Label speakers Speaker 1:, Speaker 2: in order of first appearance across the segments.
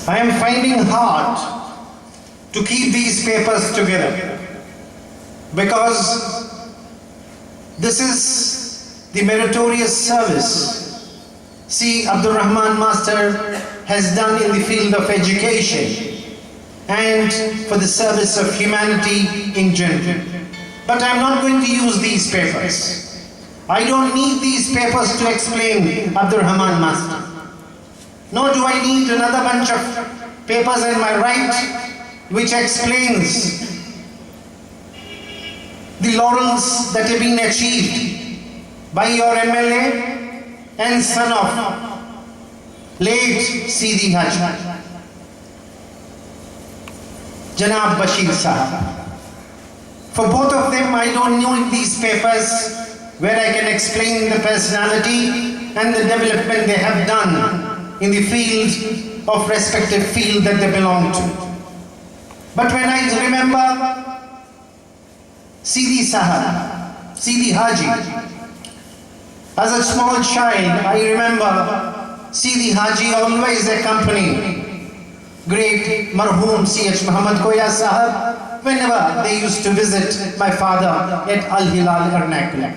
Speaker 1: I am finding hard to keep these papers together because this is the meritorious service Abdul Rahman Master has done in the field of education and for the service of humanity in general. But I am not going to use these papers. I don't need these papers to explain Abdul Rahman Master. Nor do I need another bunch of papers in my right which explains the laurels that have been achieved by your MLA and son of late Sidi Haji, Janab Bashir Sahab. For both of them, I don't need these papers where I can explain the personality and the development they have done in the field of respective field that they belong to. But when I remember Sidi Sahab, Sidi Haji, as a small child, I remember Sidi Haji always accompanied great marhum C.H. Muhammad Koya Sahab whenever they used to visit my father at Al-Hilal Ernakulam.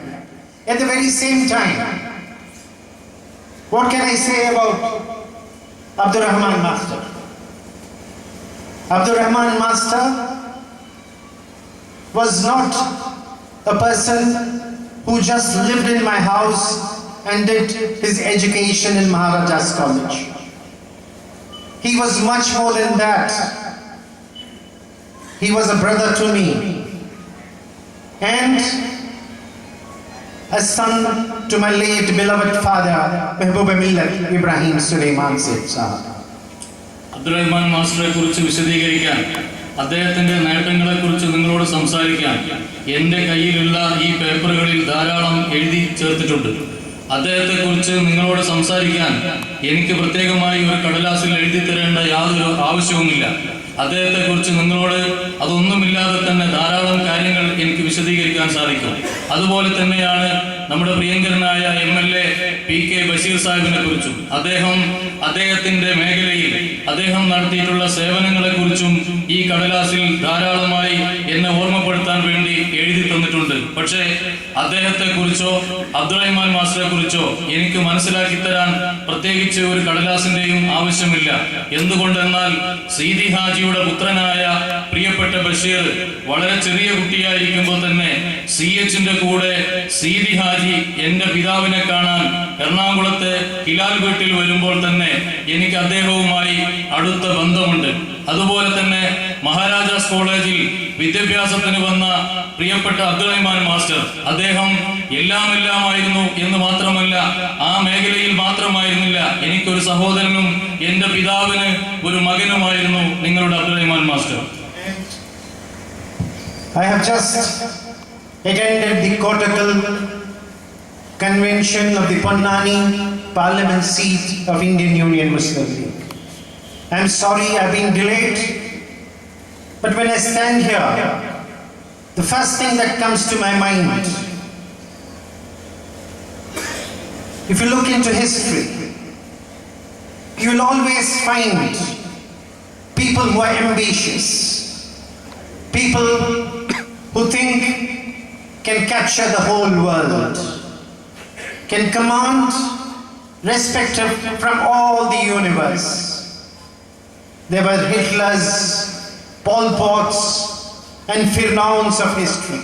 Speaker 1: At the very same time, what can I say about Abdul Rahman Master? Abdul Rahman Master was not a person who just lived in my house and did his education in Maharaja's College. He was much more than that. He was a brother to me and a son to my late beloved father, Mehboob Millat Ibrahim Sulaiman Said Sahab.
Speaker 2: Abdul Rahman Master കുറിച്ച് വിശദീകരിക്കാൻ, അദ്ദേഹത്തിന്റെ നേട്ടങ്ങളെക്കുറിച്ച് നിങ്ങളോട് സംസാരിക്കാൻ എൻ്റെ കയ്യിലുള്ള ഈ പേപ്പറുകളിൽ ധാരാളം എഴുതി ചേർത്തിട്ടുണ്ട്. അദ്ദേഹത്തെക്കുറിച്ച് നിങ്ങളോട് സംസാരിക്കാൻ എനിക്ക് പ്രത്യേകമായി ഒരു കടലാസിൽ എഴുതി തരേണ്ട യാതൊരു ആവശ്യവുമില്ല. അദ്ദേഹത്തെക്കുറിച്ച് നിങ്ങളോട് അതൊന്നുമില്ലാതെ തന്നെ ധാരാളം കാര്യങ്ങൾ എനിക്ക് വിശദീകരിക്കാൻ സാധിക്കും. അതുപോലെ തന്നെയാണ് നമ്മുടെ പ്രിയങ്കരനായ MLA P.K. ബഷീർ സാഹിബിനെ കുറിച്ചും അദ്ദേഹത്തിന്റെ മേഖലയിൽ അദ്ദേഹം നടത്തിയിട്ടുള്ള സേവനങ്ങളെക്കുറിച്ചും ഈ കടലാസിൽ ധാരാളമായി എന്നെ ഓർമ്മപ്പെടുത്താൻ വേണ്ടി എഴുതി തന്നിട്ടുണ്ട്. പക്ഷേ അദ്ദേഹത്തെക്കുറിച്ചോ അബ്ദുൾ റഹ്മാൻ മാസ്റ്ററെ കുറിച്ചോ എനിക്ക് മനസ്സിലാക്കി തരാൻ പ്രത്യേകിച്ച് ഒരു കടലാസിന്റെയും ആവശ്യമില്ല. എന്തുകൊണ്ടെന്നാൽ സീതി ഹാജിയുടെ പുത്രനായ പ്രിയപ്പെട്ട ബഷീർ വളരെ ചെറിയ കുട്ടിയായിരിക്കുമ്പോൾ തന്നെ CHന്റെ കൂടെ സീതി ഹാജി എന്റെ പിതാവിനെ കാണാൻ എറണാകുളത്തെ ഹിലാൽ വീട്ടിൽ വരുമ്പോൾ തന്നെ എനിക്ക് അദ്ദേഹവുമായി അടുത്ത ബന്ധമുണ്ട്. അതുപോലെ തന്നെ മഹാരാജാസ് കോളേജിൽ വിദ്യാഭ്യാസത്തിന് വന്ന പ്രിയപ്പെട്ട അബ്ദുൾ റഹ്മാൻ മാസ്റ്റർ അദ്ദേഹം എല്ലാമായിരുന്നു എന്ന് മാത്രമല്ല, ആ മേഖലയിൽ മാത്രമായിരുന്നില്ല, എനിക്കൊരു സഹോദരനും എന്റെ പിതാവിന് ഒരു മകനുമായിരുന്നു നിങ്ങളുടെ Abdul Rahman master.
Speaker 1: I have just attended the Kottakkal convention of the Ponnani Parliament seat of Indian Union Muslim League. I am sorry I have been delayed, but when I stand here, the first thing that comes to my mind, if you look into history, you will always find people who are ambitious, people who think can capture the whole world, can command respect from all the universe. There were Hitlers, Pol Pots and Fir'auns of history.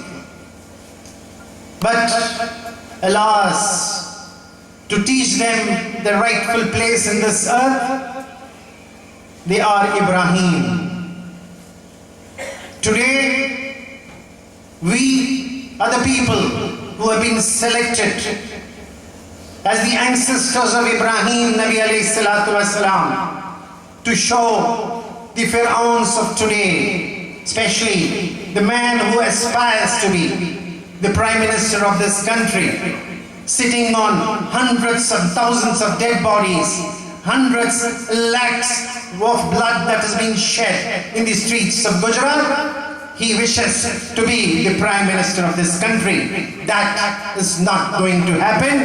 Speaker 1: But alas, to teach them the rightful place in this earth, they are Ibrahim. Today, we are the people who have been selected as the ancestors of Ibrahim Nabi alayhi salatu wasalam to show the Fir'auns of today, especially the man who aspires to be the Prime Minister of this country, sitting on hundreds of thousands of dead bodies, hundreds, lakhs of blood that has been shed in the streets of Gujarat. he wishes to be the Prime Minister of this country. That is not going to happen.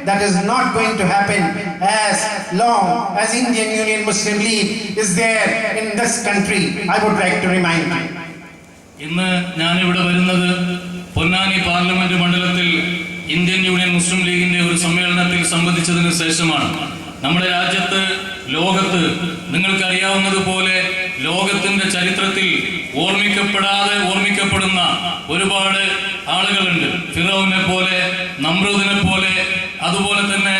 Speaker 1: That is not going to happen as long as Indian Union Muslim League is there in this country. I would like to remind you.
Speaker 2: ഇന്ന് ഞാനിവിടെ വരുന്നത് Ponnani parliament മണ്ഡലത്തിൽ Indian union മുസ്ലിം ലീഗിന്റെ ഒരു സമ്മേളനത്തിൽ സംബന്ധിച്ചതിന് ശേഷമാണ്. നമ്മുടെ രാജ്യത്ത്, ലോകത്ത് നിങ്ങൾക്കറിയാവുന്നതുപോലെ ലോകത്തിന്റെ ചരിത്രത്തിൽ ഓർമ്മിക്കപ്പെടുന്ന ഒരുപാട് ആളുകളുണ്ട്. ഫിറൗനെ പോലെ, നമ്രൂദിനെ പോലെ, അതുപോലെ തന്നെ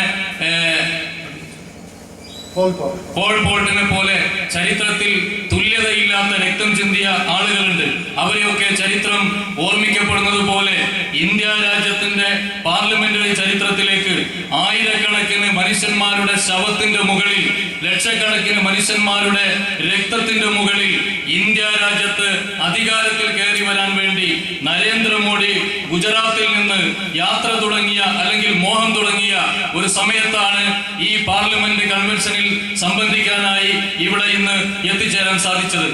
Speaker 2: പോൾ പോൾട്ടിനെ പോലെ ചരിത്രത്തിൽ തുല്യതയില്ലാത്ത രക്തം ചിന്തിയ ആളുകളുണ്ട്. അവരെയൊക്കെ ചരിത്രം ഓർമ്മിക്കപ്പെടുന്നത് പോലെ ഇന്ത്യ രാജ്യത്തിന്റെ പാർലമെന്ററി ചരിത്രത്തിലേക്ക് ആയിരക്കണക്കിന് മനുഷ്യന്മാരുടെ ശവത്തിന്റെ മുകളിൽ, ലക്ഷക്കണക്കിന് മനുഷ്യന്മാരുടെ രക്തത്തിന്റെ മുകളിൽ ഇന്ത്യ രാജ്യത്ത് അധികാരത്തിൽ കയറി വരാൻ വേണ്ടി നരേന്ദ്രമോദി ഗുജറാത്തിൽ നിന്ന് യാത്ര തുടങ്ങിയ, അല്ലെങ്കിൽ മോഹം തുടങ്ങിയ ഒരു സമയത്താണ് ഈ പാർലമെന്റ് കൺവെൻഷനിൽ സംബന്ധിക്കാനായി ഇവിടെ ഇന്ന് എത്തിച്ചേരാൻ സാധിച്ചത്.